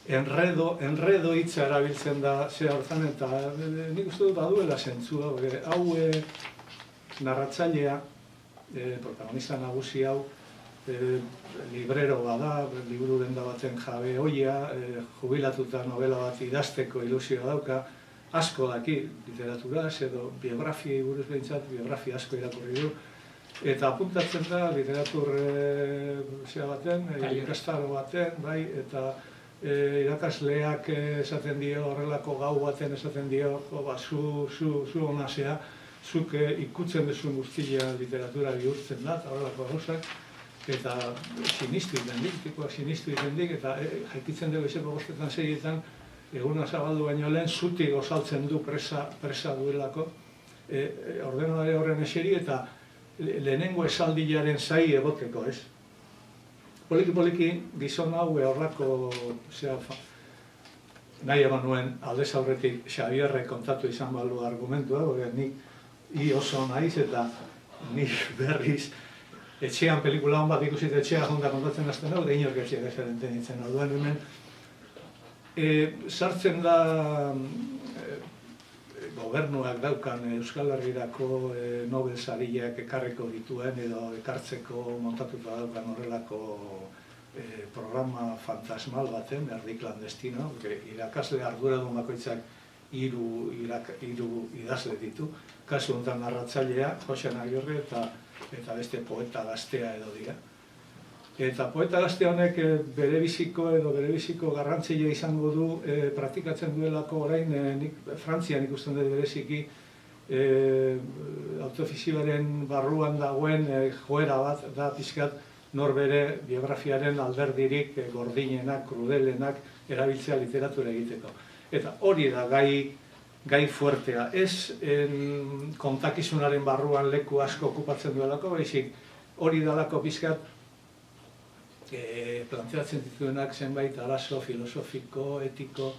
enredo hitza erabiltzen da ze hartan, eta nik uste dut baduela zentzua, hau narratzailea, protagonista nagusi hau, librero bada, liburu denda baten jabe hoia, jubilatuta novela bat idazteko ilusioa dauka, asko daki literaturaz edo biografiei buruz behintzat, biografia asko irakurri du, eta apuntatzen da literatur ikastaro baten, bai, eta irakasleak esaten dio, horrelako gau baten esaten dio, zu onasea, zuk ikutzen duzun guztia literatura bihurtzen da, horrelako gauzak, eta sinistu egiten dik, eta jaikitzen dugu izeko bostetan segietan, eguna zabaldu baino lehen, zutik gozaltzen du presa duelako, ordenadore horren eseri, eta lehenengo esaldilaren zai egoteko, ez? Poliki gizon hau horrako nahi eman nuen aldez aurretik Xabierrek kontatu izan balu argumentua, nik oso naiz eta nik berriz etxean pelikula hon bat ikusit etxea jonda kontatzen hasten hau, da inork etxeak ezaren tenitzen orduan hemen. Sartzen da gobernuak daukan Euskal Herrirako Nobel sariak ekarriko dituen edo ekartzeko montatuta daukan horrelako programa fantasmal baten, erdi klandestino, irakasle arduradun bakoitzak hiru idazle ditu, kasu honetan narratzailea, Joxean Agirre eta beste poeta gaztea edo dira. Eta poeta gazte honek berebiziko garrantzia izango du praktikatzen duelako orain, Frantzian ikusten dut bereziki autofikzioaren barruan dagoen joera bat da pixkat norbere biografiaren alderdirik gordinenak, krudelenak erabiltzea literatura egiteko. Eta hori da gai fuertea, ez kontakizunaren barruan leku asko okupatzen duelako, baizik hori dalako pixkat planteatzen dituenak zenbait arazo filosofiko, etiko,